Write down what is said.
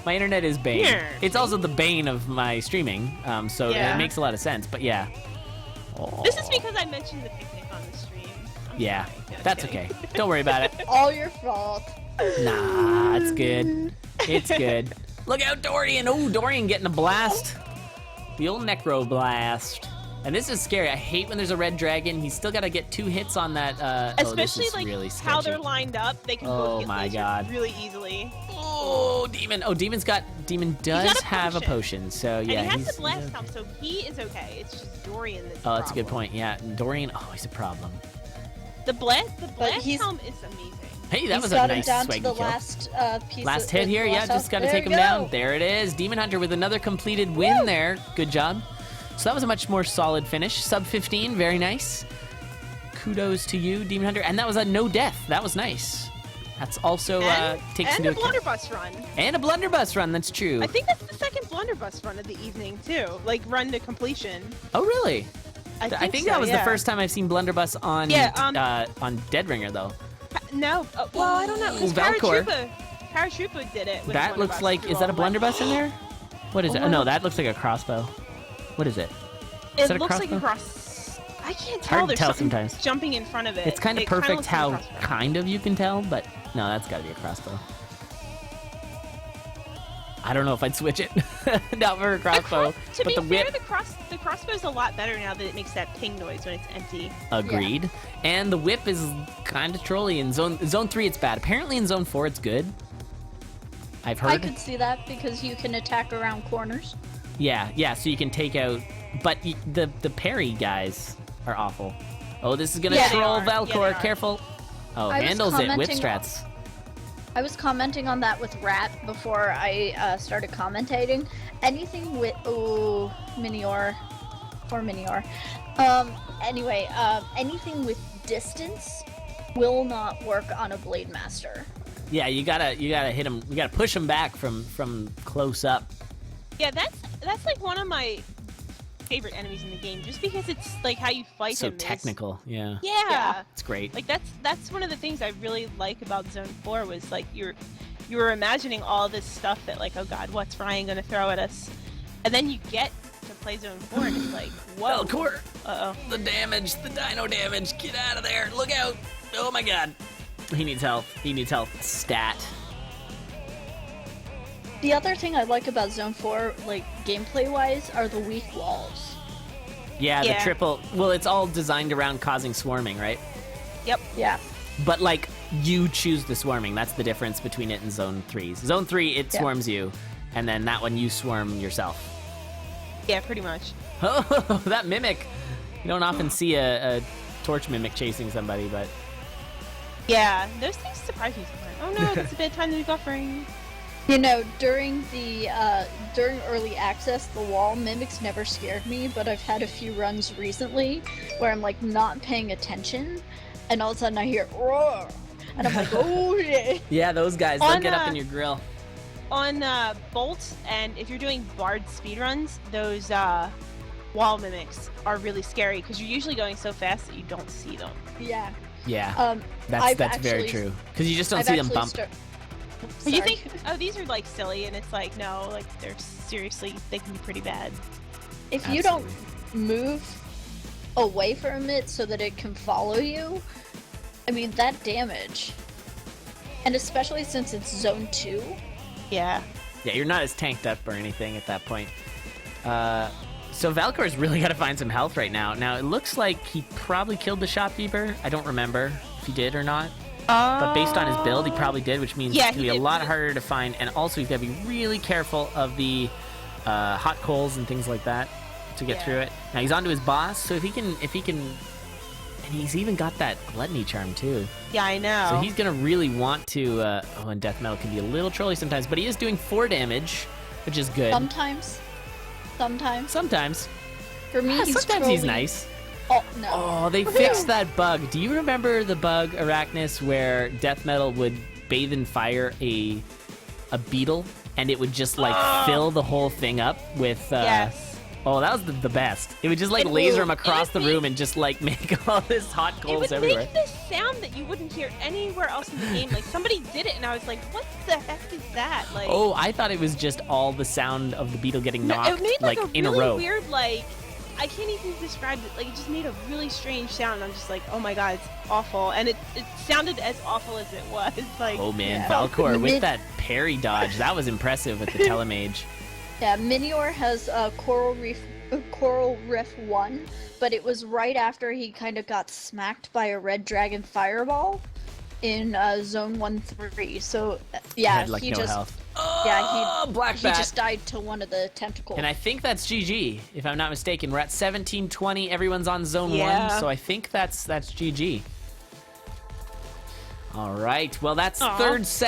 My internet is bane. It's also the bane of my streaming, so it makes a lot of sense, but yeah. Oh. This is because I mentioned the picnic on the stream. Yeah, that's okay. Don't worry about it. All your fault. Nah, it's good. It's good. Look out, Dorian. Oh, Dorian getting a blast. The old Necro Blast. And this is scary. I hate when there's a red dragon. He's still got to get 2 hits on that. Especially this is like really how they're lined up. They can both get lasered really easily. Oh, Demon. Oh, Demon does have a potion. So yeah, and he has the blast helm, so he is okay. It's just Dorian that's Oh, that's a good point. Yeah, Dorian. Oh, he's a problem. The blast helm is amazing. Hey, that was a nice swaggy kill. Last hit here, yeah, just got to take him down. There it is. Demon Hunter with another completed win there. Good job. So that was a much more solid finish. Sub 15, very nice. Kudos to you, Demon Hunter. And that was a no death. That was nice. That's also takes into account. And a blunderbuss run. And a blunderbuss run, that's true. I think that's the second blunderbuss run of the evening, too. Like, run to completion. Oh, really? I think that was the first time I've seen blunderbuss on Dead Ringer, though. No, well, I don't know. Because Paratroopa did it with that looks like, is that a blunderbuss in there? What is it? Oh, no, that looks like a crossbow. What is it? It looks like a cross. I can't tell. Hard to tell something sometimes. Jumping in front of it. It's kind of perfect how kind of you can tell, but no, that's got to be a crossbow. I don't know if I'd switch it. Not for a crossbow. To be fair, the crossbow's a lot better now that it makes that ping noise when it's empty. Agreed. Yeah. And the whip is kind of trolly. In Zone 3, it's bad. Apparently in Zone 4, it's good. I've heard. I could see that because you can attack around corners. Yeah, so you can take out... But the parry guys are awful. Oh, this is going to troll Valcor. Yeah, careful. Oh, handles it. Whip strats. I was commenting on that with Rat before I started commentating. Anything with... Oh, Minior. Or Minior. Anyway, anything with distance will not work on a Blade Master. Yeah, you gotta hit him. You gotta push him back from close up. Yeah, that's like one of my favorite enemies in the game, just because it's like how you fight him. So technical, yeah. Yeah, it's great. Like that's one of the things I really like about Zone 4 was like you were imagining all this stuff that like, oh god, what's Ryan gonna throw at us, and then you get to play Zone 4 and it's like, whoa. Valcor! The damage, the dino damage, get out of there, look out! Oh my god. He needs help. Stat. The other thing I like about Zone 4, like, gameplay-wise, are the weak walls. Yeah, the triple... Well, it's all designed around causing swarming, right? Yep. Yeah. But, like, you choose the swarming. That's the difference between it and Zone 3. Zone 3, it swarms you, and then that one, you swarm yourself. Yeah, pretty much. Oh, that mimic! You don't often see a torch mimic chasing somebody, but... Yeah, those things surprise me sometimes. Oh no, that's a bad time to be buffering. You know, during early access, the wall mimics never scared me, but I've had a few runs recently where I'm like not paying attention, and all of a sudden I hear roar, and I'm like, oh shit. Yeah, those guys, they'll get up in your grill. On Bolt, and if you're doing Bard speedruns, those wall mimics are really scary because you're usually going so fast that you don't see them. Yeah. Yeah, that's very true. Because you just don't see them bump. You think, oh, these are like silly, and it's like, no, like they're seriously, they can be pretty bad. If you don't move away from it so that it can follow you, I mean, that damage. And especially since it's Zone 2. Yeah. Yeah, you're not as tanked up or anything at that point. So Valcor's really got to find some health right now. Now, it looks like he probably killed the shopkeeper. I don't remember if he did or not. But based on his build, he probably did, which means it's going to be a lot harder to find. And also, he's got to be really careful of the hot coals and things like that to get through it. Now, he's onto his boss, so if he can... And he's even got that gluttony charm, too. Yeah, I know. So he's going to really want to... oh, and death metal can be a little trolly sometimes, but he is doing 4 damage, which is good. Sometimes. For me, sometimes he's nice. Oh, no. Oh, they fixed that bug. Do you remember the bug, Arachnus, where death metal would bathe in fire a beetle, and it would just, like, fill the whole thing up with... Yes. Oh, that was the best. It would just like It laser would- him across it the would room and just like make all this hot It coals would everywhere. make this sound that you wouldn't hear anywhere else in the game. Like somebody did it, and I was like, "What the heck is that?" Like, Oh, I thought it was just all the sound of the beetle getting no, knocked it made like, like a in really a row. weird, like I can't even describe it. Like it just made a really strange sound. I'm just like, "Oh my god, it's awful," and it sounded as awful as it was. Like, Oh man, Yeah. Valcor with Mid- that parry dodge, that was impressive with the telemage. Yeah, Minior has Coral Reef 1, but it was right after he kind of got smacked by a red dragon fireball in Zone 1-3. So yeah, Had like he no just health. yeah Black he Bat. just died to one of the tentacles. And I think that's GG, if I'm not mistaken. We're at 17-20. Everyone's on zone Yeah. 1, so I think that's GG. All right. Well, that's Aw. third set.